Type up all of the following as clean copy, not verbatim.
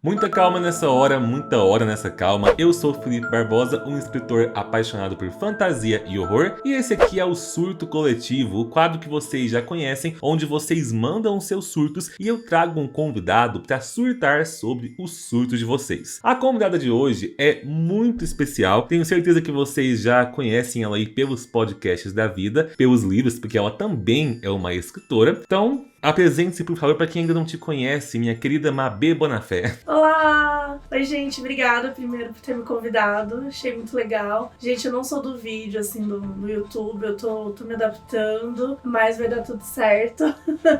Muita calma nessa hora, muita hora nessa calma. Eu sou Felipe Barbosa, um escritor apaixonado por fantasia e horror. E esse aqui é o Surto Coletivo, o quadro que vocês já conhecem, onde vocês mandam seus surtos e eu trago um convidado para surtar sobre os surtos de vocês. A convidada de hoje é muito especial, tenho certeza que vocês já conhecem ela aí pelos podcasts da vida, pelos livros, porque ela também é uma escritora. Então, apresente-se, por favor, para quem ainda não te conhece, minha querida Mabê Bonafé. Olá! Oi, gente, obrigada primeiro por ter me convidado, achei muito legal. Gente, eu não sou do vídeo, assim, no YouTube, eu tô me adaptando, mas vai dar tudo certo.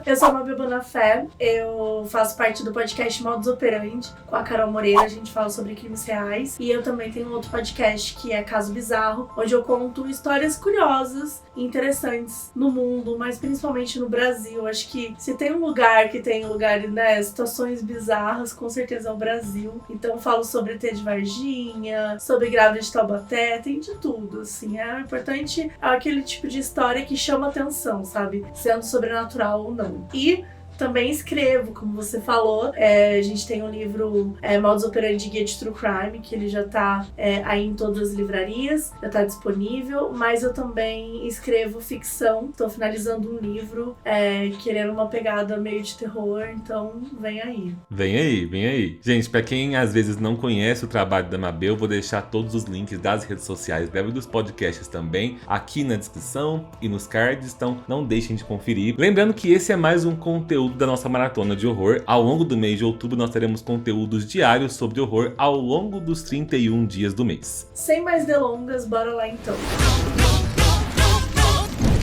Eu sou a Mabê Bonafé, eu faço parte do podcast Modus Operandi, com a Carol Moreira, a gente fala sobre crimes reais. E eu também tenho outro podcast que é Caso Bizarro, onde eu conto histórias curiosas e interessantes no mundo, mas principalmente no Brasil. Acho que se tem um lugar que tem né, situações bizarras, com certeza é o Brasil. Então eu falo sobre ET de Varginha, sobre grávida de Taubaté, tem de tudo, assim. É importante, é aquele tipo de história que chama atenção, sabe? Sendo sobrenatural ou não. E também escrevo, como você falou. A gente tem um livro, Modus Operandi Guia de True Crime, que ele já tá aí em todas as livrarias, já tá disponível, mas eu também escrevo ficção. Tô finalizando um livro, querendo uma pegada meio de terror, então vem aí. Vem aí, vem aí. Gente, pra quem às vezes não conhece o trabalho da Mabê, eu vou deixar todos os links das redes sociais dela e dos podcasts também aqui na descrição e nos cards, então não deixem de conferir. Lembrando que esse é mais um conteúdo da nossa maratona de horror. Ao longo do mês de outubro nós teremos conteúdos diários sobre horror ao longo dos 31 dias do mês. Sem mais delongas, bora lá então.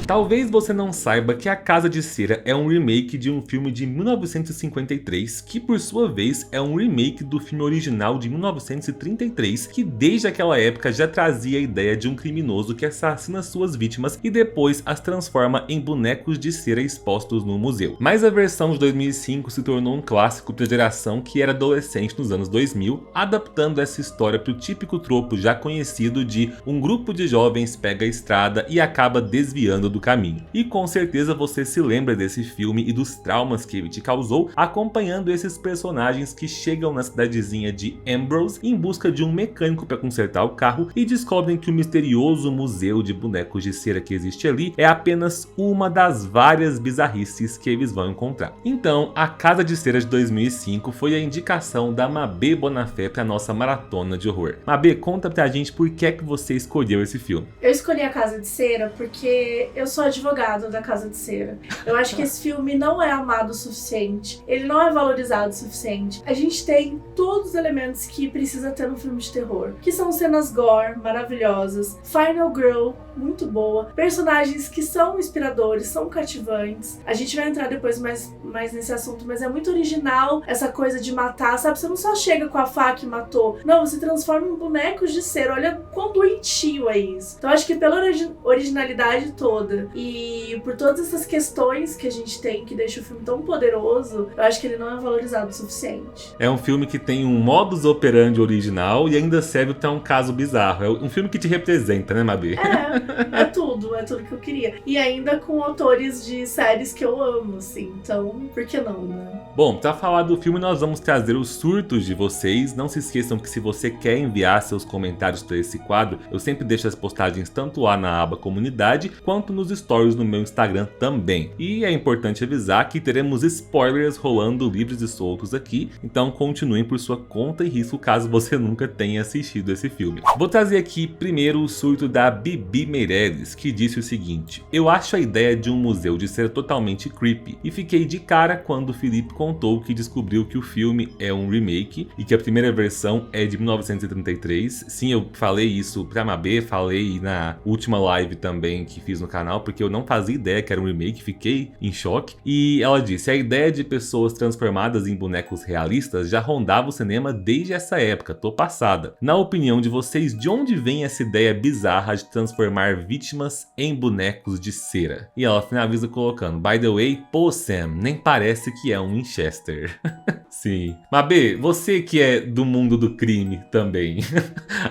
Talvez você não saiba que A Casa de Cera é um remake de um filme de 1953, que por sua vez é um remake do filme original de 1933, que desde aquela época já trazia a ideia de um criminoso que assassina suas vítimas e depois as transforma em bonecos de cera expostos no museu. Mas a versão de 2005 se tornou um clássico para a geração que era adolescente nos anos 2000, adaptando essa história para o típico tropo já conhecido de um grupo de jovens pega a estrada e acaba desviando do caminho. E com certeza você se lembra desse filme e dos traumas que ele te causou acompanhando esses personagens que chegam na cidadezinha de Ambrose em busca de um mecânico para consertar o carro e descobrem que o misterioso museu de bonecos de cera que existe ali é apenas uma das várias bizarrices que eles vão encontrar. Então, A Casa de Cera de 2005 foi a indicação da Mabê Bonafé para nossa maratona de horror. Mabê, conta pra gente por que é que você escolheu esse filme. Eu escolhi A Casa de Cera porque eu sou advogado da Casa de Cera. Eu acho que esse filme não é amado o suficiente. Ele não é valorizado o suficiente. A gente tem todos os elementos que precisa ter no filme de terror. Que são cenas gore, maravilhosas. Final Girl, muito boa. Personagens que são inspiradores, são cativantes. A gente vai entrar depois mais nesse assunto, mas é muito original essa coisa de matar, sabe? Você não só chega com a faca e matou. Não, você transforma em bonecos de cera. Olha quão doentio é isso. Então acho que pela originalidade toda e por todas essas questões que a gente tem que deixa o filme tão poderoso, eu acho que ele não é valorizado o suficiente. É um filme que tem um modus operandi original e ainda serve pra um caso bizarro. É um filme que te representa, né, Mabê? É tudo que eu queria. E ainda com autores de séries que eu amo, assim, então, por que não, né? Bom, pra falar do filme nós vamos trazer os surtos de vocês. Não se esqueçam que se você quer enviar seus comentários para esse quadro, eu sempre deixo as postagens tanto lá na aba comunidade, quanto nos stories no meu Instagram também. E é importante avisar que teremos spoilers rolando livres e soltos aqui, então continuem por sua conta e risco caso você nunca tenha assistido esse filme. Vou trazer aqui primeiro o surto da Bibi Meirelles, que disse o seguinte: eu acho a ideia de um museu de ser totalmente creepy, e fiquei de cara quando o Felipe contou que descobriu que o filme é um remake e que a primeira versão é de 1933. Sim, eu falei isso pra Mabê, falei na última live também que fiz no canal, porque eu não fazia ideia que era um remake, fiquei em choque. E ela disse: a ideia de pessoas transformadas em bonecos realistas já rondava o cinema desde essa época, tô passada. Na opinião de vocês, de onde vem essa ideia bizarra de transformar vítimas em bonecos de cera? E ela finaliza colocando: by the way, pô Sam, nem parece que é um Winchester. Sim. Mabê, você que é do mundo do crime também,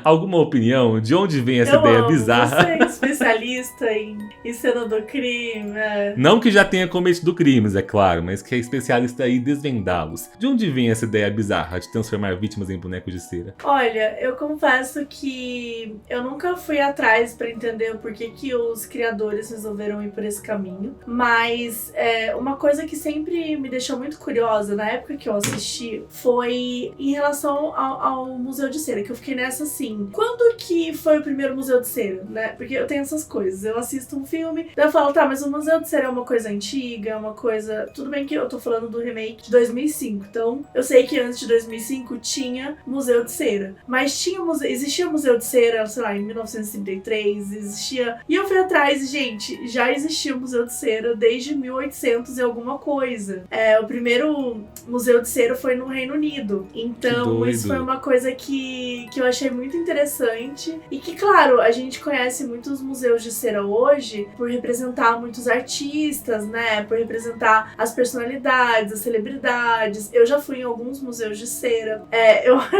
alguma opinião? De onde vem essa ideia bizarra? Você é especialista em cena do crime. Não que já tenha cometido crimes, é claro, mas que é especialista em desvendá-los. De onde vem essa ideia bizarra de transformar vítimas em bonecos de cera? Olha, eu confesso que eu nunca fui atrás pra entender o porquê que os criadores resolveram ir por esse caminho, mas uma coisa que sempre me deixou muito curiosa na época que eu assisti foi em relação ao Museu de Cera, que eu fiquei nessa assim, quando que foi o primeiro Museu de Cera, né? Porque eu tenho essas coisas, eu assisto um filme, daí eu falo, tá, mas o Museu de Cera é uma coisa antiga, é uma coisa... Tudo bem que eu tô falando do remake de 2005, então eu sei que antes de 2005 tinha Museu de Cera, mas existia Museu de Cera, sei lá, em 1933, existia... E eu fui atrás e, gente, já existia o Museu de Cera desde 1800 e alguma coisa. O primeiro Museu de Cera foi no Reino Unido, então isso foi uma coisa que eu achei muito interessante e que, claro, a gente conhece muitos museus de cera hoje por representar muitos artistas, né, por representar as personalidades, as celebridades. Eu já fui em alguns museus de cera.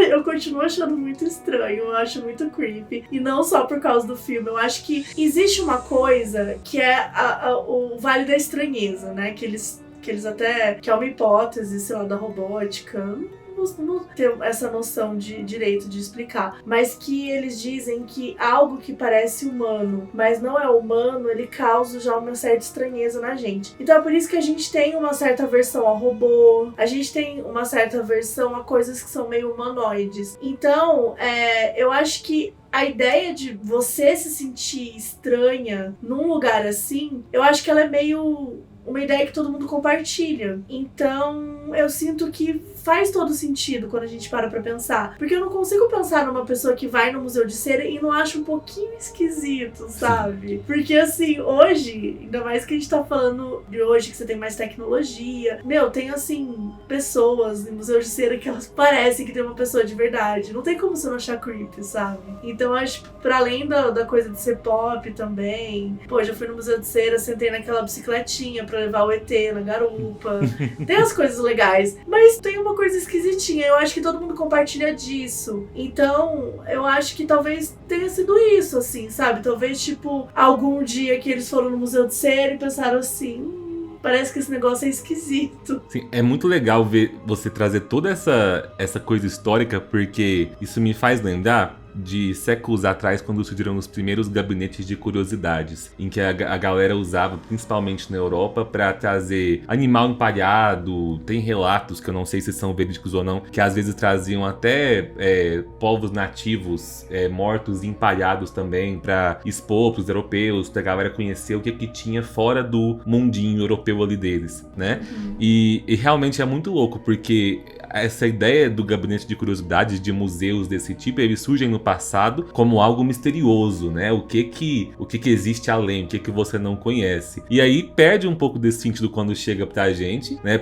Eu continuo achando muito estranho, eu acho muito creepy. E não só por causa do filme, eu acho que existe uma coisa que é o Vale da Estranheza, né, que eles até... que é uma hipótese, sei lá, da robótica... Não tenho essa noção de direito de explicar, mas que eles dizem que algo que parece humano, mas não é humano, ele causa já uma certa estranheza na gente. Então é por isso que a gente tem uma certa aversão ao robô, a gente tem uma certa aversão a coisas que são meio humanoides. Então, eu acho que a ideia de você se sentir estranha num lugar assim, eu acho que ela é meio uma ideia que todo mundo compartilha. Então, eu sinto que faz todo sentido quando a gente para pra pensar. Porque eu não consigo pensar numa pessoa que vai no Museu de Cera e não acha um pouquinho esquisito, sabe? Porque, assim, hoje, ainda mais que a gente tá falando de hoje, que você tem mais tecnologia, tem, assim, pessoas no Museu de Cera que elas parecem que tem uma pessoa de verdade. Não tem como você não achar creepy, sabe? Então, eu acho que, pra além da coisa de ser pop também, já fui no Museu de Cera, sentei naquela bicicletinha pra levar o ET na garupa. Tem as coisas legais, mas tem uma coisa esquisitinha. Eu acho que todo mundo compartilha disso. Então, eu acho que talvez tenha sido isso, assim, sabe? Talvez, tipo, algum dia que eles foram no Museu de Cera e pensaram assim... parece que esse negócio é esquisito. Sim, é muito legal ver você trazer toda essa coisa histórica, porque isso me faz lembrar de séculos atrás, quando surgiram os primeiros gabinetes de curiosidades, em que a galera usava, principalmente na Europa, para trazer animal empalhado. Tem relatos, que eu não sei se são verídicos ou não, que às vezes traziam até povos nativos mortos e empalhados também, para expor pros europeus, pra galera conhecer o que tinha fora do mundinho europeu ali deles, né? E realmente é muito louco, porque essa ideia do gabinete de curiosidades, de museus desse tipo, eles surgem no passado como algo misterioso, né? O que existe além, o que você não conhece. E aí perde um pouco desse sentido quando chega pra gente, né?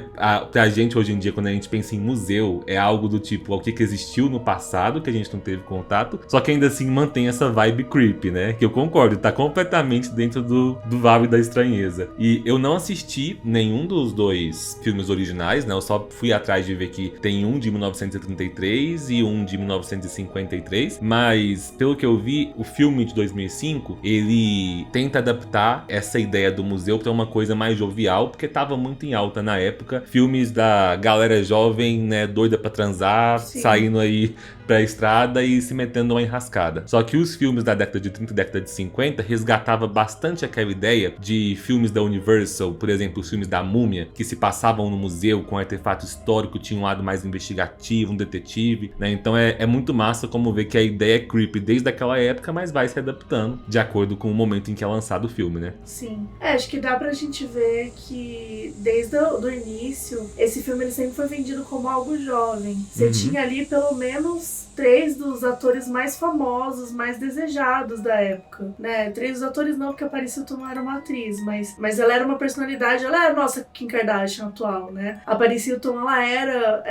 Pra gente hoje em dia, quando a gente pensa em museu, é algo do tipo, o que existiu no passado, que a gente não teve contato, só que ainda assim mantém essa vibe creepy, né? Que eu concordo, tá completamente dentro do Vale da Estranheza. E eu não assisti nenhum dos dois filmes originais, né? Eu só fui atrás de ver que tem um de 1933 e um de 1953, mas pelo que eu vi, o filme de 2005, ele tenta adaptar essa ideia do museu para uma coisa mais jovial, porque tava muito em alta na época, filmes da galera jovem, né, doida pra transar, sim, saindo aí pra estrada e se metendo numa enrascada. Só que os filmes da década de 30 e década de 50 resgatava bastante aquela ideia de filmes da Universal, por exemplo, os filmes da Múmia, que se passavam no museu com artefato histórico, tinha um lado mais investigativo, um detetive, né? Então é muito massa como ver que a ideia é creepy desde aquela época, mas vai se adaptando de acordo com o momento em que é lançado o filme, né? Sim. Acho que dá pra gente ver que desde o início, esse filme ele sempre foi vendido como algo jovem. Você tinha ali pelo menos 3 dos atores mais famosos, mais desejados da época, né? 3 dos atores não, porque a Paris Hilton não era uma atriz, mas ela era uma personalidade, ela era a nossa Kim Kardashian atual, né? A Paris Hilton, ela era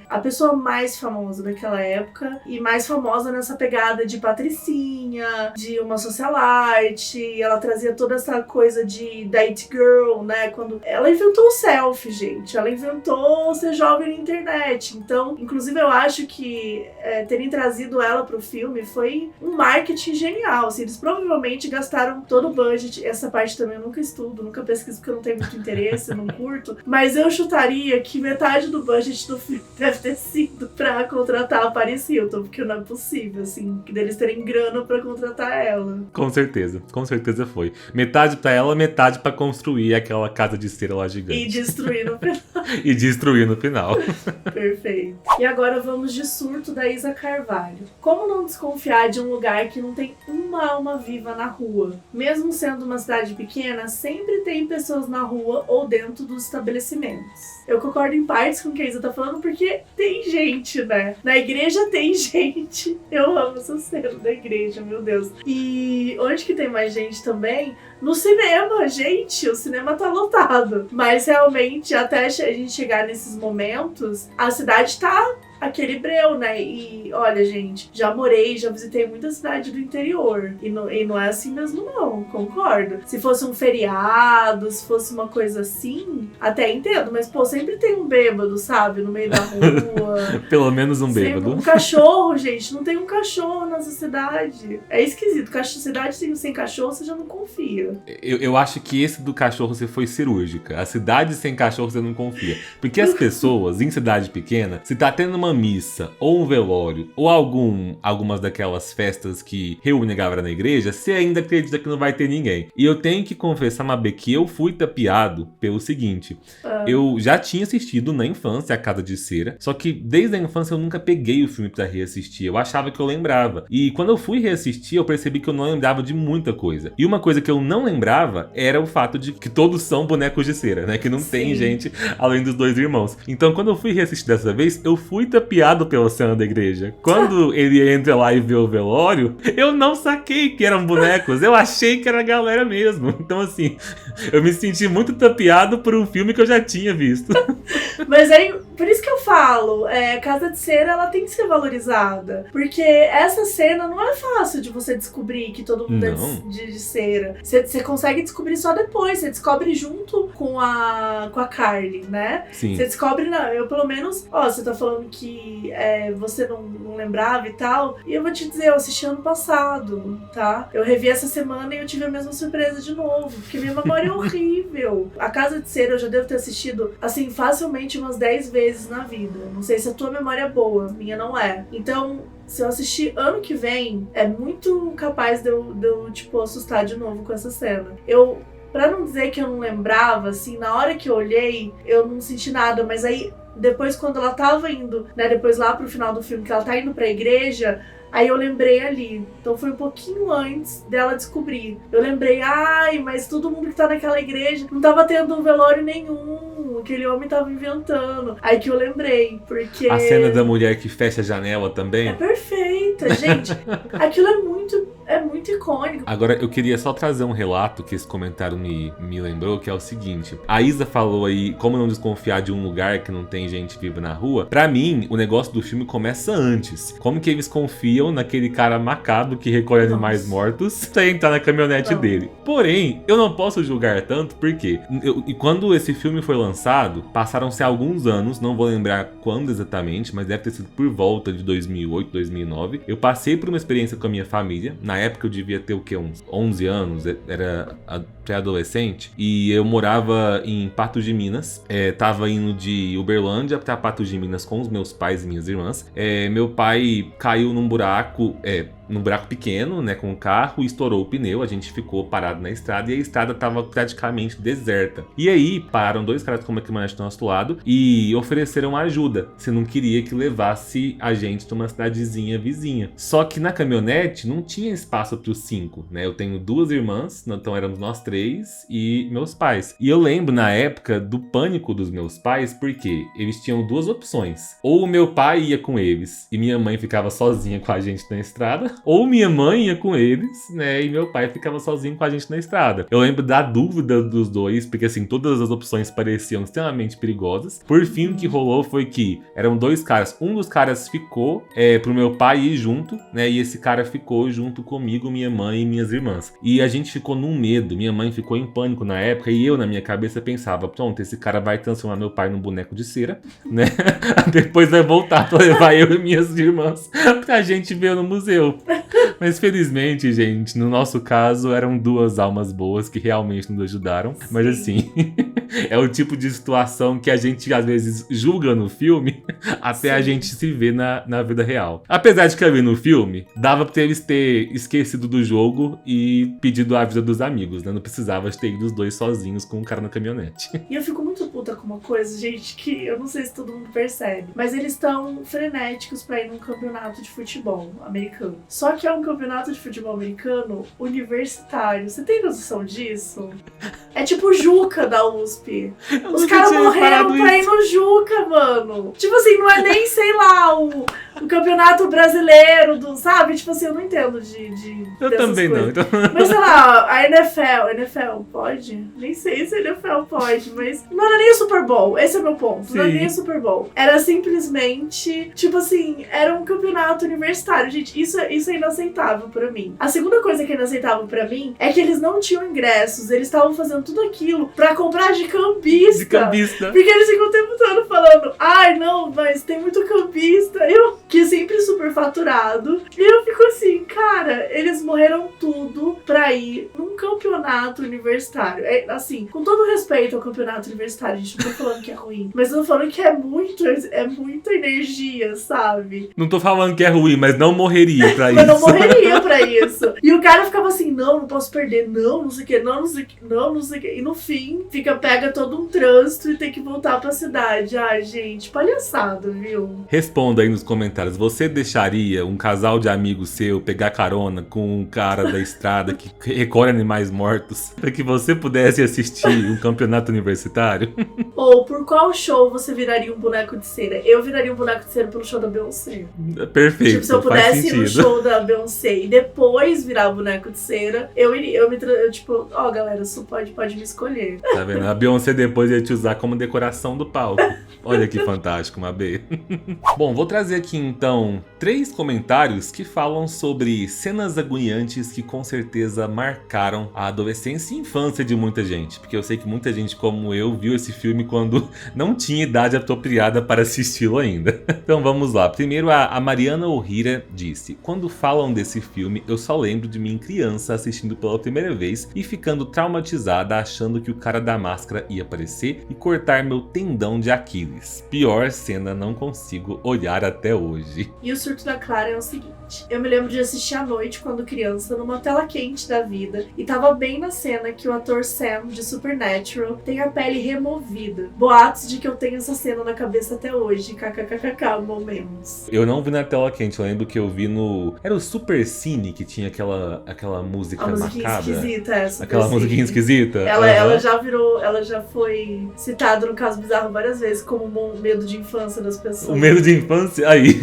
a pessoa mais famosa daquela época e mais famosa nessa essa pegada de patricinha, de uma socialite, ela trazia toda essa coisa de da it girl, né? Quando ela inventou o selfie, gente, ela inventou ser jovem na internet. Então, inclusive, eu acho que terem trazido ela pro filme foi um marketing genial. Assim, eles provavelmente gastaram todo o budget. Essa parte também eu nunca estudo, nunca pesquiso porque eu não tenho muito interesse, eu não curto. Mas eu chutaria que metade do budget do filme deve ter sido pra contratar a Paris Hilton, porque não é possível, assim, que deles terem grana pra contratar ela. Com certeza foi. Metade pra ela, metade pra construir aquela casa de cera lá gigante. E destruir no final. E destruir no final. Perfeito. E agora vamos de surto da Isa Carvalho. Como não desconfiar de um lugar que não tem uma alma viva na rua? Mesmo sendo uma cidade pequena, sempre tem pessoas na rua ou dentro dos estabelecimentos. Eu concordo em partes com o que a Isa tá falando, porque tem gente, né? Na igreja tem gente. Eu amo essa cena da igreja, meu Deus. E onde que tem mais gente também? No cinema, gente, o cinema tá lotado. Mas realmente, até a gente chegar nesses momentos, a cidade tá aquele breu, né? E olha, gente, já visitei muita cidade do interior. E não é assim mesmo, não, concordo. Se fosse um feriado, se fosse uma coisa assim, até entendo. Mas, pô, sempre tem um bêbado, sabe? No meio da rua. Pelo menos um bêbado. Um cachorro, gente. Não tem um cachorro nessa cidade. É esquisito. Cidade sem cachorro, você já não confia. Eu acho que esse do cachorro você foi cirúrgica. A cidade sem cachorro você não confia. Porque as pessoas, em cidade pequena, se tá tendo uma missa, ou um velório, ou algumas daquelas festas que reúnem a galera na igreja, você ainda acredita que não vai ter ninguém. E eu tenho que confessar, Mabê, que eu fui tapeado pelo seguinte. Eu já tinha assistido na infância A Casa de Cera, só que desde a infância eu nunca peguei o filme pra reassistir. Eu achava que eu lembrava. E quando eu fui reassistir, eu percebi que eu não lembrava de muita coisa. E uma coisa que eu não lembrava era o fato de que todos são bonecos de cera, né? Que não tem gente além dos dois irmãos. Então, quando eu fui reassistir dessa vez, eu fui tapeado pela cena da igreja. Quando ele entra lá e vê o velório, eu não saquei que eram bonecos. Eu achei que era a galera mesmo. Então, assim, eu me senti muito tapeado por um filme que eu já tinha visto. Mas aí, por isso que eu falo, Casa de Cera, ela tem que ser valorizada. Porque essa cena não é fácil de você descobrir que todo mundo é de cera. Você consegue descobrir só depois. Você descobre junto com a Carly, né? Sim. Você descobre, eu pelo menos, você tá falando que você não lembrava e tal. E eu vou te dizer, eu assisti ano passado, tá? Eu revi essa semana e eu tive a mesma surpresa de novo. Porque minha memória é horrível. A Casa de Cera eu já devo ter assistido, assim, facilmente umas 10 vezes na vida. Não sei se a tua memória é boa, minha não é. Então, se eu assistir ano que vem, é muito capaz de eu tipo, assustar de novo com essa cena. Pra não dizer que eu não lembrava, assim, na hora que eu olhei, eu não senti nada, mas aí, depois quando ela tava indo, né, depois lá pro final do filme, que ela tá indo pra igreja, aí eu lembrei ali. Então foi um pouquinho antes dela descobrir. Eu lembrei, mas todo mundo que tá naquela igreja não tava tendo velório nenhum, aquele homem tava inventando. Aí que eu lembrei, porque... A cena da mulher que fecha a janela também. É perfeita, gente. Aquilo é muito icônico. Agora, eu queria só trazer um relato que esse comentário me lembrou, que é o seguinte. A Isa falou aí, como não desconfiar de um lugar que não tem gente viva na rua. Pra mim, o negócio do filme começa antes. Como que eles confiam naquele cara macabro que recolhe animais mortos pra entrar na caminhonete dele. Porém, eu não posso julgar tanto, porque e quando esse filme foi lançado, passaram-se alguns anos, não vou lembrar quando exatamente, mas deve ter sido por volta de 2008, 2009. Eu passei por uma experiência com a minha família. Na época eu devia ter o quê? Uns 11 anos, era pré-adolescente, e eu morava em Patos de Minas. Tava indo de Uberlândia pra Patos de Minas com os meus pais e minhas irmãs. Meu pai caiu num buraco pequeno, né, com o carro, e estourou o pneu. A gente ficou parado na estrada e a estrada tava praticamente deserta. E aí pararam dois caras com uma caminhonete do nosso lado e ofereceram ajuda, se não queria que levasse a gente pra uma cidadezinha vizinha. Só que na caminhonete não tinha espaço pros 5, né? Eu tenho 2 irmãs, então éramos nós 3 e meus pais. E eu lembro na época do pânico dos meus pais, porque eles tinham 2 opções. Ou o meu pai ia com eles e minha mãe ficava sozinha com a gente na estrada, ou minha mãe ia com eles, né? E meu pai ficava sozinho com a gente na estrada. Eu lembro da dúvida dos dois, porque assim, todas as opções pareciam extremamente perigosas. Por fim, o que rolou foi que eram dois caras. Um dos caras ficou pro meu pai ir junto, né? E esse cara ficou junto comigo, minha mãe e minhas irmãs. E a gente ficou num medo. Minha mãe ficou em pânico na época e eu, na minha cabeça, pensava, pronto, esse cara vai transformar meu pai num boneco de cera, né? Depois vai voltar pra levar eu e minhas irmãs pra gente ver no museu. Mas felizmente, gente, no nosso caso, eram duas almas boas que realmente nos ajudaram. Sim. Mas assim, é o tipo de situação que a gente às vezes julga no filme até a gente se ver na vida real. Apesar de que ali no filme, dava pra eles ter esquecido do jogo e pedido a ajuda dos amigos, né? Não precisava de ter ido os dois sozinhos com o cara na caminhonete. E eu fico muito puta com uma coisa, gente, que eu não sei se todo mundo percebe, mas eles estão frenéticos pra ir num campeonato de futebol americano. Só que é um campeonato de futebol americano universitário. Você tem noção disso? É tipo o Juca da USP. Os caras morreram pra ir no Juca, mano. Tipo assim, não é nem, sei lá, o campeonato brasileiro, sabe? Tipo assim, eu não entendo de eu também coisas. Não. Então... Mas sei lá, a NFL pode? Nem sei se a NFL pode, mas não era nem o Super Bowl. Esse é o meu ponto. Sim. Não era nem o Super Bowl. Era simplesmente, tipo assim, era um campeonato universitário. Gente, isso é inaceitável pra mim. A segunda coisa que é inaceitável pra mim é que eles não tinham ingressos. Eles estavam fazendo tudo aquilo pra comprar de cambista. De cambista. Porque eles ficam o tempo todo falando, ai, não, mas tem muito cambista. Que é sempre super faturado. E eu fico assim, cara, eles morreram tudo pra ir num campeonato universitário. Assim, com todo respeito ao campeonato universitário, a gente não tá falando que é ruim, mas eu tô falando que é muita energia, sabe? Não tô falando que é ruim, mas não morreria pra isso. Mas não morreria pra isso. E o cara ficava assim, não posso perder, não sei o que, não sei o que. E no fim, pega todo um trânsito e tem que voltar pra cidade. Ai, gente, palhaçada, viu? Responda aí nos comentários, você deixaria um casal de amigos seu pegar carona com um cara da estrada que recolhe animais mortos pra que você pudesse assistir um campeonato universitário? Ou por qual show você viraria um boneco de cera? Eu viraria um boneco de cera pelo show da Beyoncé. Perfeito. Tipo, se eu pudesse ir no show da Beyoncé e depois virar boneco de cera, eu tipo, galera, você pode me escolher. Tá vendo? A Beyoncé depois ia te usar como decoração do palco. Olha que fantástico, Mabê. Bom, vou trazer aqui então 3 comentários que falam sobre cenas agoniantes que com certeza marcaram a adolescência e infância de muita gente. Porque eu sei que muita gente como eu viu esse filme quando não tinha idade apropriada para assisti-lo ainda. Então vamos lá. Primeiro a Mariana Ohira disse: quando falam desse filme, eu só lembro de mim criança assistindo pela primeira vez e ficando traumatizada achando que o cara da máscara ia aparecer e cortar meu tendão de Aquiles. Pior cena, não consigo olhar até hoje. E o surto da Clara é o seguinte: eu me lembro de assistir à noite quando criança numa tela quente da vida e tava bem na cena que o ator Sam de Supernatural tem a pele removida. Boatos de que eu tenho essa cena na cabeça até hoje. KKKKK, momentos. Eu não vi na tela quente, eu lembro que eu vi no... Era o Super Cine que tinha aquela música macabra. Esquisita, aquela musiquinha esquisita. Ela já virou, ela já foi citada no Caso Bizarro várias vezes como um medo de infância das pessoas. O medo de infância? Aí,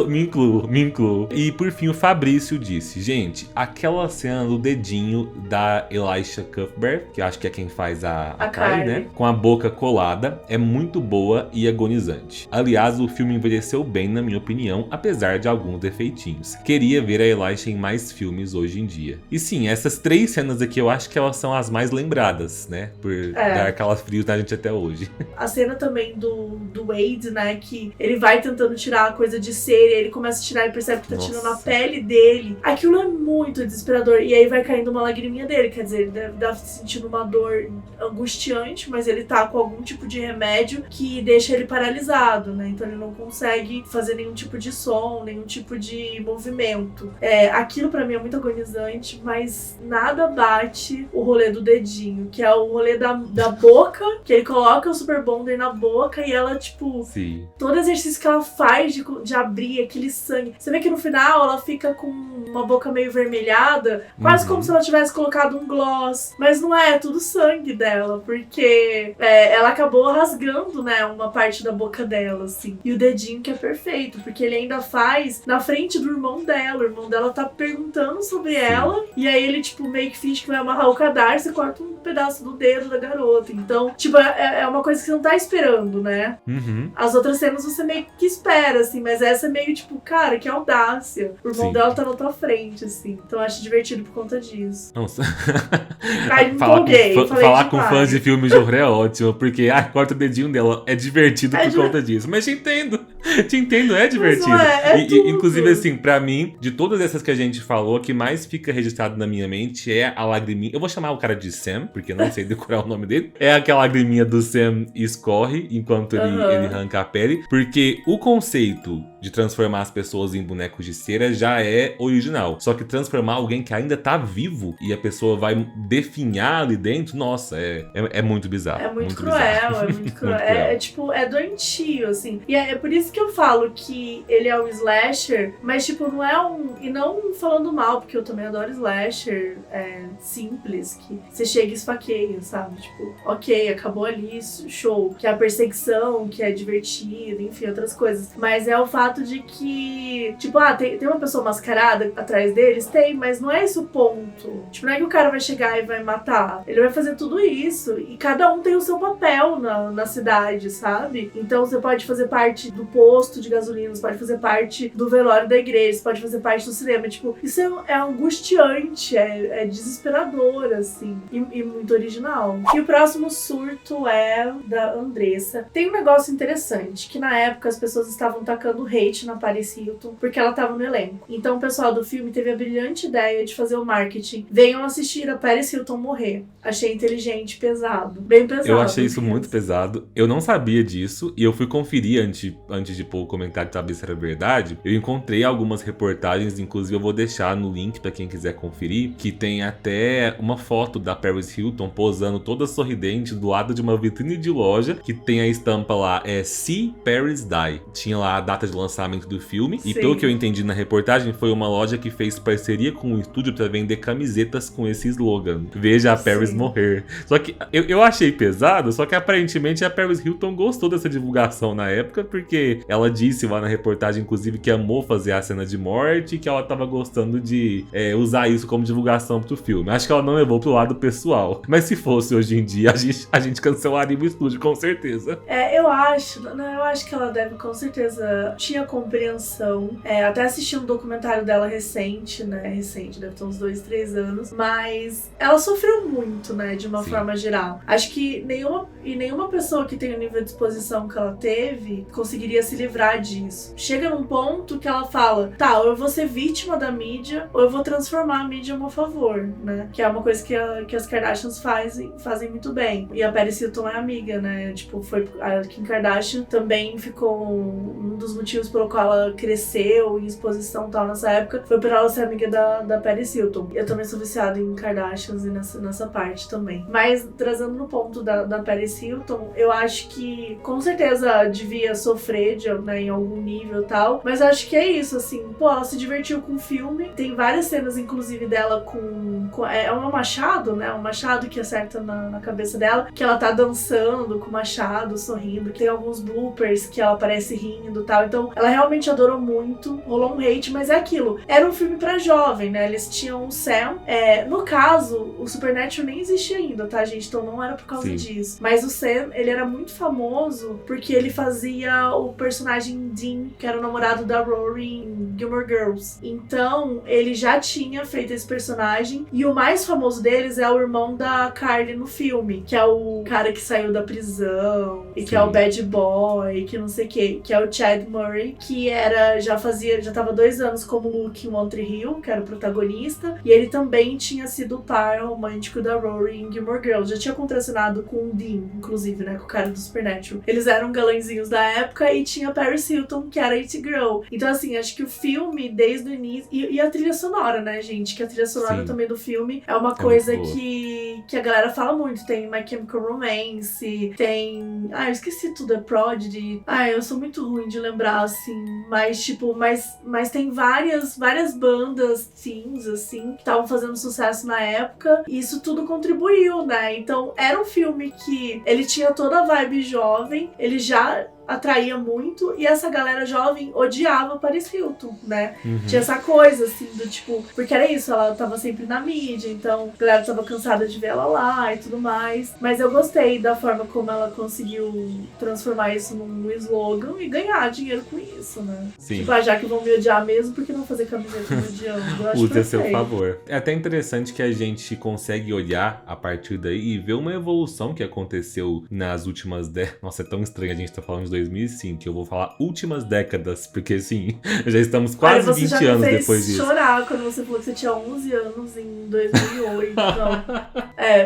me incluo. E por fim o Fabrício disse: gente, aquela cena do dedinho da Elisha Cuthbert, que acho que é quem faz a Kylie, né? Com a boca colada, é muito boa e agonizante. Aliás, o filme envelheceu bem, na minha opinião, apesar de alguns defeitinhos. Queria ver a Elisha em mais filmes hoje em dia. E sim, essas 3 cenas aqui eu acho que elas são as mais lembradas, né? Por dar aquelas frios na gente até hoje. A cena também do Wade, né? Que ele vai tentando tirar a coisa de cera e ele começa a tirar e percebe que tá tirando a pele dele. Aquilo é muito desesperador. E aí vai caindo uma lagriminha dele. Quer dizer, ele deve estar sentindo uma dor angustiante, mas ele tá com algum tipo de remédio que deixa ele paralisado, né? Então ele não consegue fazer nenhum tipo de som, nenhum tipo de movimento. Aquilo pra mim é muito agonizante, mas nada bate o rolê do dedinho, que é o rolê da boca, que ele coloca o Super Bonder na boca e ela, tipo... Sim. Todo exercício que ela faz de abrir aquele aquele sangue. Você vê que no final ela fica com uma boca meio vermelhada, quase como se ela tivesse colocado um gloss. Mas não é tudo sangue dela, porque ela acabou rasgando, né, uma parte da boca dela, assim. E o dedinho que é perfeito, porque ele ainda faz na frente do irmão dela. O irmão dela tá perguntando sobre ela, e aí ele, tipo, meio que finge que vai amarrar o cadarço e corta um pedaço do dedo da garota. Então, tipo, é uma coisa que você não tá esperando, né? As outras cenas você meio que espera, assim, mas essa é meio tipo, cara, que audácia. O irmão dela tá na tua frente, assim. Então eu acho divertido por conta disso. Nossa. Aí me empolguei. Falar com fãs de filme de horror é ótimo, porque corta o dedinho dela. É divertido por conta disso. Mas te entendo, é divertido. Inclusive, assim, pra mim, de todas essas que a gente falou, o que mais fica registrado na minha mente é a lagriminha. Eu vou chamar o cara de Sam, porque eu não sei decorar o nome dele. É aquela lagriminha do Sam escorre enquanto ele arranca a pele. Porque o conceito de transformar as pessoas em bonecos de cera já é original. Só que transformar alguém que ainda tá vivo e a pessoa vai definhar ali dentro, nossa, é muito bizarro. É muito cruel, bizarro. É muito cruel. Tipo, é doentio, assim. E é por isso que eu falo que ele é um slasher, mas, tipo, não é um... E não falando mal, porque eu também adoro slasher simples, que você chega e esfaqueia, sabe? Tipo, ok, acabou ali, show. Que é a perseguição, que é divertido, enfim, outras coisas. Mas é o fato de que, tipo, tem uma pessoa mascarada atrás deles? Tem, mas não é esse o ponto. Tipo, não é que o cara vai chegar e vai matar. Ele vai fazer tudo isso. E cada um tem o seu papel na cidade, sabe? Então você pode fazer parte do posto de gasolina, você pode fazer parte do velório da igreja, você pode fazer parte do cinema. Tipo, isso é angustiante, é desesperador, assim. E muito original. E o próximo surto é da Andressa. Tem um negócio interessante, que na época as pessoas estavam tacando hate na Paris Hilton, porque ela tava no elenco. Então o pessoal do filme teve a brilhante ideia de fazer o marketing. Venham assistir a Paris Hilton morrer. Achei inteligente, pesado. Bem pesado. Eu achei isso muito pesado. Eu não sabia disso e eu fui conferir antes de pôr o comentário pra ver se era verdade. Eu encontrei algumas reportagens, inclusive eu vou deixar no link pra quem quiser conferir, que tem até uma foto da Paris Hilton posando toda sorridente do lado de uma vitrine de loja que tem a estampa lá, See Paris Die. Tinha lá a data de lançamento do filme. Sim. E pelo que eu entendi na reportagem, foi uma loja que fez parceria com o estúdio pra vender camisetas com esse slogan. Veja a Paris morrer. Só que eu achei pesado, só que aparentemente a Paris Hilton gostou dessa divulgação na época, porque ela disse lá na reportagem, inclusive, que amou fazer a cena de morte e que ela tava gostando de usar isso como divulgação pro filme. Acho que ela não levou pro lado pessoal. Mas se fosse hoje em dia, a gente cancelaria o estúdio, com certeza. Eu acho que ela deve, com certeza, tinha compreensão. Até assisti um documentário dela recente, né? Recente, deve ter uns 2, 3 anos. Mas ela sofreu muito, né? De uma forma geral. Acho que nenhuma pessoa que tem o nível de exposição que ela teve conseguiria se livrar disso. Chega num ponto que ela fala, tá, ou eu vou ser vítima da mídia, ou eu vou transformar a mídia a meu favor, né? Que é uma coisa que as Kardashians fazem muito bem. E a Paris Hilton é amiga, né? Tipo, foi a Kim Kardashian também ficou um dos motivos pelo qual ela cresceu em exposição e tal nessa época, foi por ela ser amiga da Paris Hilton. Eu também sou viciada em Kardashians e nessa parte também. Mas, trazendo no ponto da Paris Hilton, eu acho que com certeza devia sofrer né, em algum nível e tal, mas eu acho que é isso, assim, pô, ela se divertiu com o filme, tem várias cenas, inclusive, dela com um machado, né, um machado que acerta na cabeça dela, que ela tá dançando com o machado, sorrindo, tem alguns bloopers que ela aparece rindo e tal, então ela realmente adorou muito, rolou um hate, mas é aquilo, era um filme pra jovem, né, eles tinham o Sam, no caso, o Supernatural nem existia ainda, tá, gente, então não era por causa disso, mas o Sam, ele era muito famoso porque ele fazia o personagem Dean, que era o namorado da Rory em Gilmore Girls, então ele já tinha feito esse personagem, e o mais famoso deles é o irmão da Carly no filme, que é o cara que saiu da prisão, e que é o bad boy, que não sei o que é o Chad Murray, que já tava 2 anos como Luke em One Tree Hill, que era o protagonista, e ele também tinha sido o par romântico da Rory em Gilmore Girls, já tinha contracenado com o Dean, inclusive, né, com o cara do Supernatural. Eles eram galãzinhos da época, e tinha Paris Hilton, que era It Girl. Então, assim, acho que o filme, desde o início, e a trilha sonora, né, gente, que a trilha sonora também do filme é uma coisa que a galera fala muito. Tem My Chemical Romance, tem... eu esqueci tudo, é Prodigy. Eu sou muito ruim de lembrar, assim, Mas, tipo, mas tem várias bandas teens, assim, que estavam fazendo sucesso na época. E isso tudo contribuiu, né? Então, era um filme que ele tinha toda a vibe jovem, ele já atraía muito, e essa galera jovem odiava Paris Hilton, né? Tinha essa coisa, assim, do tipo... Porque era isso, ela tava sempre na mídia, então a galera tava cansada de ver ela lá e tudo mais. Mas eu gostei da forma como ela conseguiu transformar isso num slogan e ganhar dinheiro com isso, né? Sim. Tipo, já que vão me odiar mesmo, por que não fazer camiseta me odiando? Eu acho Use a seu perfeito. favor. É até interessante que a gente consegue olhar a partir daí e ver uma evolução que aconteceu nas últimas décadas. Nossa, é tão estranho a gente tá falando de 2005, que eu vou falar últimas décadas, porque assim, já estamos quase 20 anos depois disso. Você já me fez chorar quando você falou que você tinha 11 anos em 2008, então...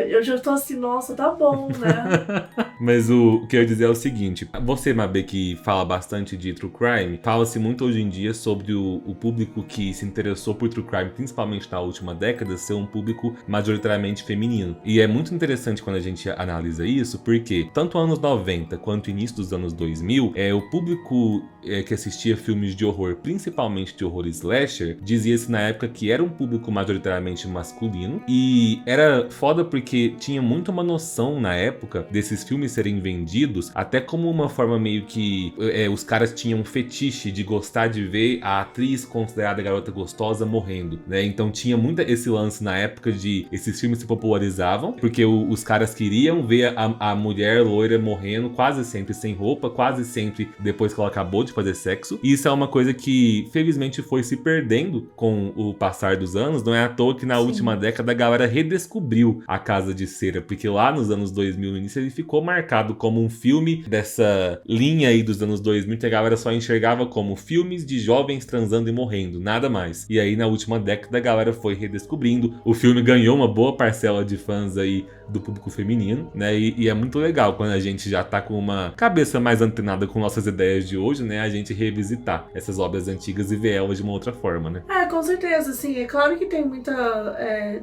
eu já tô assim, nossa, tá bom, né? Mas o que eu ia dizer é o seguinte, você, Mabê, que fala bastante de True Crime, fala-se muito hoje em dia sobre o público que se interessou por True Crime, principalmente na última década, ser um público majoritariamente feminino. E é muito interessante quando a gente analisa isso, porque tanto anos 90 quanto início dos anos 2000, o público que assistia filmes de horror, principalmente de horror slasher, dizia-se na época que era um público majoritariamente masculino, e era foda porque tinha muito uma noção na época desses filmes serem vendidos até como uma forma meio que os caras tinham um fetiche de gostar de ver a atriz considerada garota gostosa morrendo, né? Então tinha muito esse lance na época de esses filmes se popularizavam porque os caras queriam ver a mulher loira morrendo, quase sempre sem roupa, quase sempre depois que ela acabou de fazer sexo. E isso é uma coisa que felizmente foi se perdendo com o passar dos anos. Não é à toa que na última década a galera redescobriu A Casa de Cera, porque lá nos anos 2000 no início ele ficou marcado como um filme dessa linha aí dos anos 2000 que a galera só enxergava como filmes de jovens transando e morrendo, nada mais. E aí na última década a galera foi redescobrindo. O filme ganhou uma boa parcela de fãs aí do público feminino, né? E é muito legal quando a gente já tá com uma cabeça mais antenada com nossas ideias de hoje, né? A gente revisitar essas obras antigas e ver elas de uma outra forma, né? Com certeza, assim, é claro que tem muita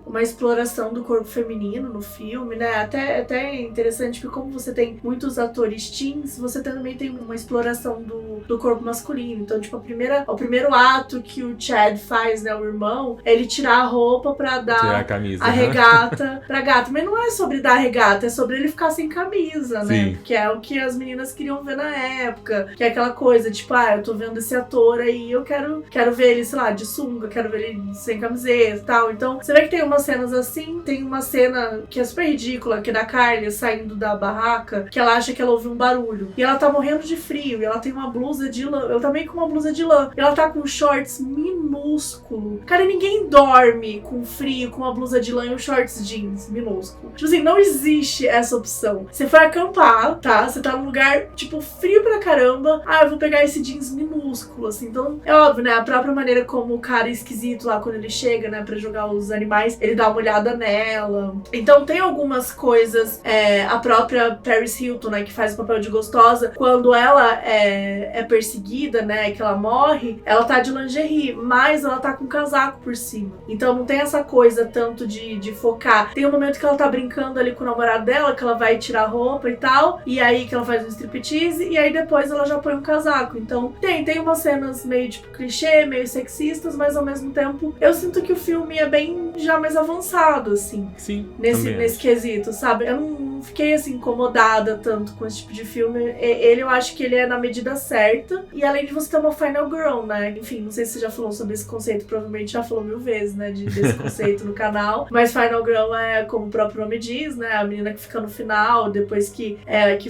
uma exploração do corpo feminino no filme, né? Até é interessante que como você tem muitos atores teens, você também tem uma exploração do corpo masculino. Então, tipo, o primeiro ato que o Chad faz, né, o irmão, é ele tirar a roupa pra dar tirar a camisa, a regata pra gata. Mas não é sobre dar a regata, é sobre ele ficar sem camisa, né? Sim. Que é o que as meninas queriam ver na época. Que é aquela coisa, tipo, eu tô vendo esse ator aí, eu quero ver ele, sei lá, de sunga, quero ver ele sem camiseta e tal. Então, você vê que tem umas cenas assim, tem uma cena que é super ridícula, que é da Carly saindo da barraca, que ela acha que ela ouviu um barulho. E ela tá morrendo de frio, e ela tem uma blusa de lã, ela tá meio com uma blusa de lã, e ela tá com shorts minúsculo. Cara, ninguém dorme com frio, com uma blusa de lã e um shorts jeans minúsculo. Tipo assim, não existe essa opção. Você foi acampar, tá? Você tá num lugar, tipo, frio pra caramba. Eu vou pegar esse jeans minúsculo, assim. Então, é óbvio, né? A própria maneira como o cara esquisito lá, quando ele chega, né, pra jogar os animais, ele dá uma olhada nela. Então, tem algumas coisas, a própria Paris Hilton, né, que faz o papel de gostosa, quando ela é perseguida, né, que ela morre, ela tá de lingerie, mas ela tá com um casaco por cima. Então, não tem essa coisa tanto de focar. Tem um momento que ela tá brincando ali com o namorado dela, que ela vai tirar a roupa e tal, e aí que ela faz um striptease, e aí depois ela já põe um casaco. Então, tem umas cenas meio, tipo, clichê, meio sexistas, mas ao mesmo tempo, eu sinto que o filme é bem já mais avançado, assim. Sim, nesse quesito, sabe? Eu não fiquei, assim, incomodada tanto com esse tipo de filme. Eu acho que ele é na medida certa, e além de você ter uma Final Girl, né? Enfim, não sei se você já falou sobre esse conceito, provavelmente já falou 1000 vezes, né, desse conceito no canal, mas Final Girl é, como o próprio nome diz, né, a menina que fica no final, depois que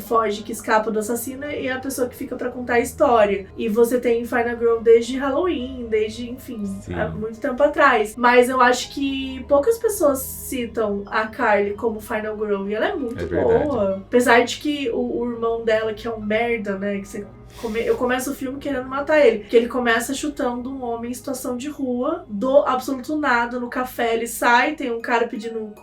foge, que escapa do assassino, e a pessoa que fica pra contar a história. E você tem Final Girl desde Halloween, desde, enfim, há muito tempo atrás. Mas eu acho que poucas pessoas citam a Carly como Final Girl, e ela é muito boa. Apesar de que o irmão dela, que é um merda, né, que eu começo o filme querendo matar ele. Porque ele começa chutando um homem em situação de rua, do absoluto nada, no café. Ele sai, tem um cara pedindo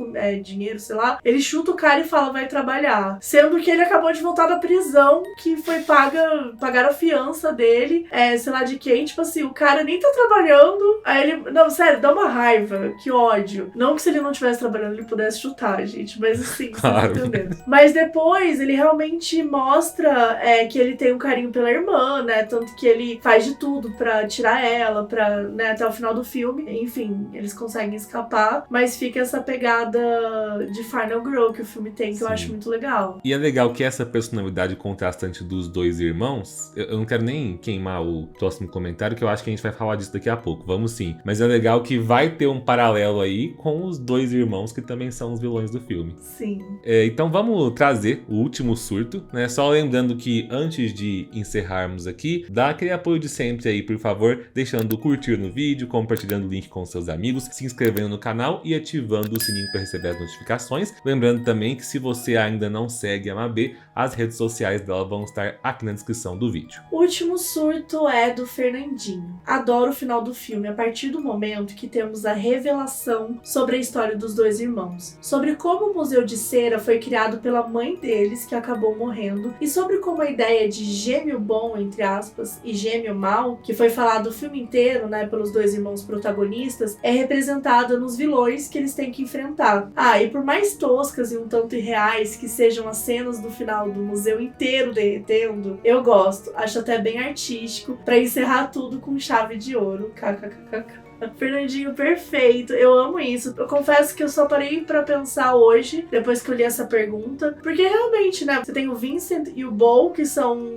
dinheiro, sei lá. Ele chuta o cara e fala, vai trabalhar. Sendo que ele acabou de voltar da prisão, que foi pagaram a fiança dele, sei lá de quem. Tipo assim, o cara nem tá trabalhando. Aí ele, não, sério, dá uma raiva, que ódio. Não que se ele não estivesse trabalhando ele pudesse chutar, gente. Mas assim, claro. Vocês entendendo. Mas depois ele realmente mostra que ele tem um carinho pela irmã, né? Tanto que ele faz de tudo pra tirar ela, né, até o final do filme. Enfim, eles conseguem escapar, mas fica essa pegada de Final Girl que o filme tem, que eu acho muito legal. E é legal que essa personalidade contrastante dos dois irmãos, eu não quero nem queimar o próximo comentário, que eu acho que a gente vai falar disso daqui a pouco, vamos sim. Mas é legal que vai ter um paralelo aí com os dois irmãos que também são os vilões do filme. Sim. Então vamos trazer o último surto, né? Só lembrando que antes de encerrarmos aqui, dá aquele apoio de sempre aí, por favor, deixando o curtir no vídeo, compartilhando o link com seus amigos, se inscrevendo no canal e ativando o sininho para receber as notificações. Lembrando também que se você ainda não segue a Mabê, as redes sociais dela vão estar aqui na descrição do vídeo. O último surto é do Fernandinho. Adoro o final do filme, a partir do momento que temos a revelação sobre a história dos dois irmãos, sobre como o Museu de Cera foi criado pela mãe deles, que acabou morrendo, e sobre como a ideia de gêmeo bom, entre aspas, e gêmeo mal, que foi falado o filme inteiro, né, pelos dois irmãos protagonistas, é representada nos vilões que eles têm que enfrentar. E por mais toscas e um tanto irreais que sejam as cenas do final do museu inteiro derretendo, eu gosto, acho até bem artístico, pra encerrar tudo com chave de ouro. KKKK. Fernandinho perfeito, eu amo isso. Eu confesso que eu só parei pra pensar hoje, depois que eu li essa pergunta, porque realmente, né, você tem o Vincent e o Bo, que são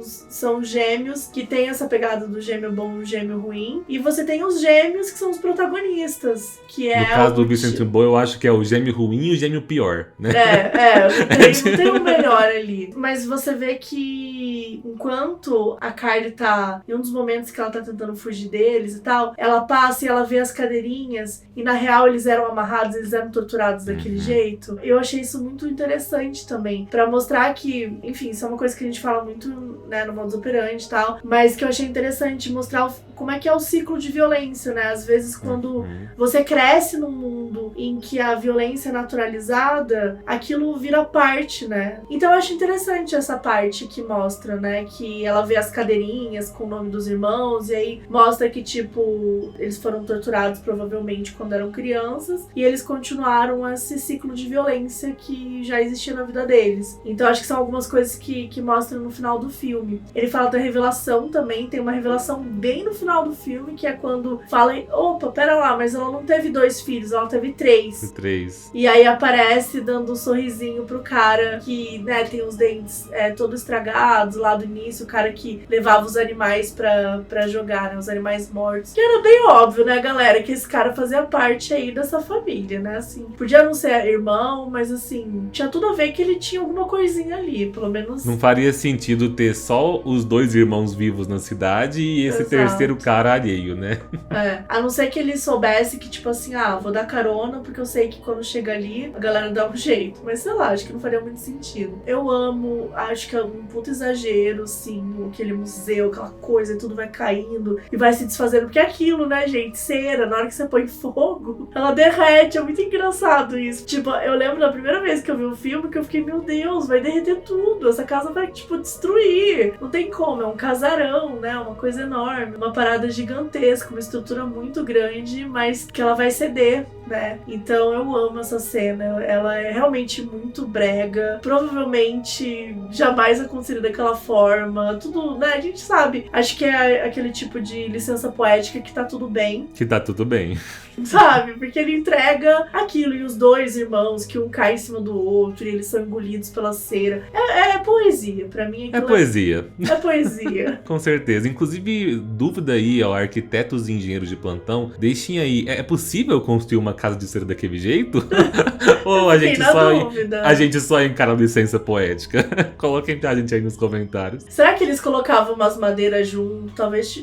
gêmeos, que tem essa pegada do gêmeo bom e gêmeo ruim, e você tem os gêmeos, que são os protagonistas, que é... No caso do Vincent e o Bo, eu acho que é o gêmeo ruim e o gêmeo pior, né? Não tem o melhor ali. Mas você vê que enquanto a Kylie tá, em um dos momentos que ela tá tentando fugir deles e tal, ela passa e ela vê as cadeirinhas, e na real eles eram amarrados, eles eram torturados daquele jeito. Eu achei isso muito interessante também, pra mostrar que, enfim, isso é uma coisa que a gente fala muito, né, no modus operandi e tal, mas que eu achei interessante mostrar como é que é o ciclo de violência, né? Às vezes quando você cresce num mundo em que a violência é naturalizada, aquilo vira parte, né? Então eu acho interessante essa parte que mostra, né, que ela vê as cadeirinhas com o nome dos irmãos, e aí mostra que, tipo, eles foram torturados provavelmente quando eram crianças, e eles continuaram esse ciclo de violência que já existia na vida deles. Então acho que são algumas coisas que mostram no final do filme. Ele fala da revelação também, tem uma revelação bem no final do filme, que é quando fala, opa, pera lá, mas ela não teve 2 filhos, ela teve 3. 3. E aí aparece dando um sorrisinho pro cara que, né, tem os dentes todos estragados lá do início, o cara que levava os animais pra jogar, né, os animais mortos. Que era bem óbvio, né, galera, que esse cara fazia parte aí dessa família, né, assim. Podia não ser irmão, mas assim, tinha tudo a ver que ele tinha alguma coisinha ali, pelo menos. Não faria sentido ter só os 2 irmãos vivos na cidade e esse terceiro cara alheio, né? A não ser que ele soubesse que, tipo assim, vou dar carona porque eu sei que quando chega ali, a galera dá um jeito. Mas sei lá, acho que não faria muito sentido. Eu amo, acho que é um puto exagero, assim, aquele museu, aquela coisa, e tudo vai caindo e vai se desfazendo. Porque é aquilo, né, gente? Cera, na hora que você põe fogo, ela derrete. É muito engraçado isso. Tipo, eu lembro da primeira vez que eu vi o filme que eu fiquei, meu Deus, vai derreter tudo. Essa casa vai, tipo, destruir. Não tem como, é um casarão, né? Uma coisa enorme, uma parada gigantesca, uma estrutura muito grande, mas que ela vai ceder, né? Então eu amo essa cena. Ela é realmente muito brega. Provavelmente jamais aconteceria daquela forma. Tudo, né? A gente sabe. Acho que é aquele tipo de licença poética que tá tudo bem. Que tá tudo bem. Sabe? Porque ele entrega aquilo, e os 2 irmãos, que um cai em cima do outro e eles são engolidos pela cera. É poesia, pra mim. É poesia. É poesia. Com certeza. Inclusive, dúvida aí ao arquitetos e engenheiros de plantão, deixem aí, é possível construir uma casa de cera daquele jeito? Ou a gente só encara a licença poética? Coloquem pra gente aí nos comentários. Será que eles colocavam umas madeiras junto? Talvez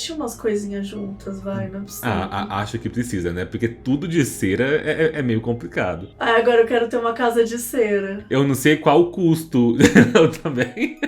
tinha umas coisinhas juntas, vai, não é possível. Acho que precisa, né? Porque tudo de cera é meio complicado. Agora eu quero ter uma casa de cera. Eu não sei qual o custo. Eu também.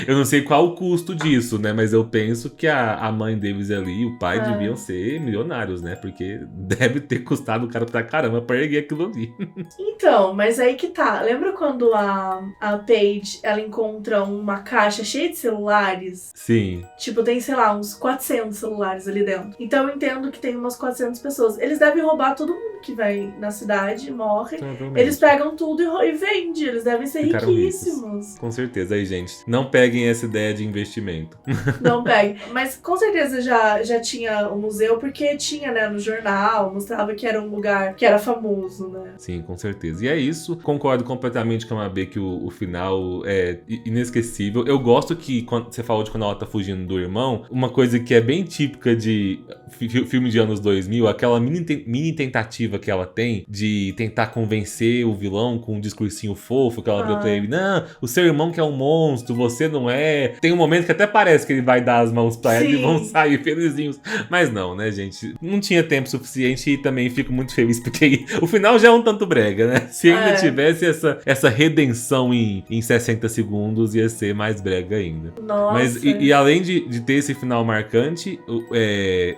Eu não sei qual o custo disso, né? Mas eu penso que a mãe deles ali e o pai deviam ser milionários, né? Porque deve ter custado o cara pra caramba pra erguer aquilo ali. Então, mas aí que tá. Lembra quando a Paige, ela encontra uma caixa cheia de celulares? Sim. Tipo, tem, sei lá, uns 400 celulares ali dentro. Então eu entendo que tem umas 400 pessoas. Eles devem roubar todo mundo que vai na cidade, morre. Eles pegam tudo e vendem. Eles devem ser riquíssimos. Com certeza. Aí, gente, não pegue peguem essa ideia de investimento. Não peguem. Mas com certeza já tinha um museu, porque tinha, né, no jornal, mostrava que era um lugar que era famoso, né? Sim, com certeza. E é isso. Concordo completamente com a Mabê que o final é inesquecível. Eu gosto que, quando você falou de quando ela tá fugindo do irmão, uma coisa que é bem típica de filme de anos 2000, aquela mini tentativa que ela tem de tentar convencer o vilão com um discursinho fofo, que ela vira pra ele, não, o seu irmão que é um monstro, você não é. Tem um momento que até parece que ele vai dar as mãos pra ela e vão sair felizinhos. Mas não, né, gente? Não tinha tempo suficiente e também fico muito feliz porque o final já é um tanto brega, né? Se ainda tivesse essa redenção em 60 segundos, ia ser mais brega ainda. Nossa. Mas, e além de ter esse final marcante,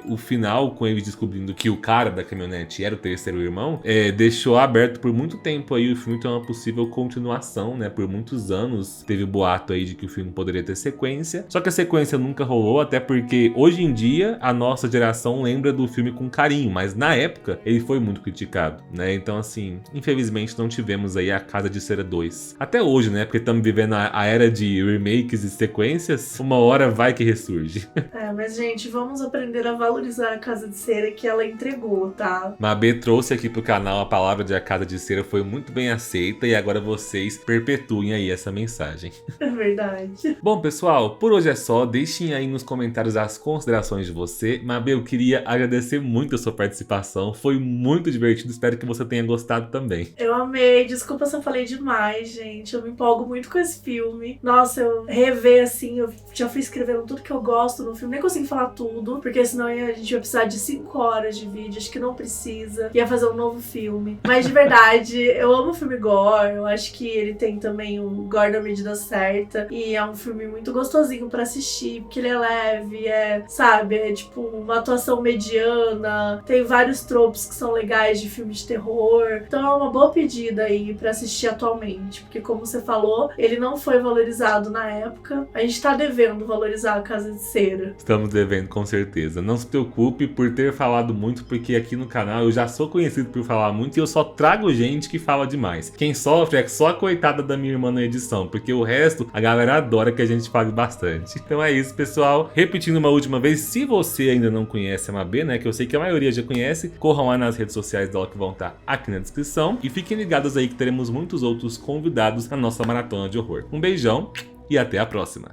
o final, com eles descobrindo que o cara da caminhonete era o terceiro irmão, deixou aberto por muito tempo aí o filme ter uma possível continuação, né? Por muitos anos teve boato aí de que o filme poderia ter sequência, só que a sequência nunca rolou, até porque hoje em dia a nossa geração lembra do filme com carinho, mas na época ele foi muito criticado, né? Então assim, infelizmente não tivemos aí a Casa de Cera 2. Até hoje, né? Porque estamos vivendo a era de remakes e sequências, uma hora vai que ressurge. Mas gente, vamos aprender a valorizar a Casa de Cera que ela entregou, tá? Mabê trouxe aqui pro canal a palavra de A Casa de Cera, foi muito bem aceita e agora vocês perpetuem aí essa mensagem. É verdade. Bom, pessoal, por hoje é só. Deixem aí nos comentários as considerações de você. Mabê, eu queria agradecer muito a sua participação. Foi muito divertido, espero que você tenha gostado também. Eu amei, desculpa se eu falei demais, gente. Eu me empolgo muito com esse filme. Nossa, eu rever assim, eu já fui escrevendo tudo que eu gosto no filme. Nem consigo falar tudo, porque senão a gente vai precisar de 5 horas de vídeo. Acho que não precisa. Ia fazer um novo filme. Mas de verdade, eu amo o filme gore. Eu acho que ele tem também um gore da medida certa. E é um filme muito gostosinho pra assistir, porque ele é leve, sabe? É tipo uma atuação mediana. Tem vários tropes que são legais de filme de terror. Então é uma boa pedida aí pra assistir atualmente. Porque como você falou, ele não foi valorizado na época. A gente tá devendo valorizar a Casa de Cera. Estamos devendo, com certeza. Não se preocupe por ter falado muito, porque aqui no canal eu já sou conhecido por falar muito e eu só trago gente que fala demais. Quem sofre é só a coitada da minha irmã na edição, porque o resto a galera adora que a gente fale bastante. Então é isso, pessoal. Repetindo uma última vez, se você ainda não conhece a Mabê, né, que eu sei que a maioria já conhece, corram lá nas redes sociais dela que vão estar aqui na descrição. E fiquem ligados aí que teremos muitos outros convidados na nossa maratona de horror. Um beijão e até a próxima!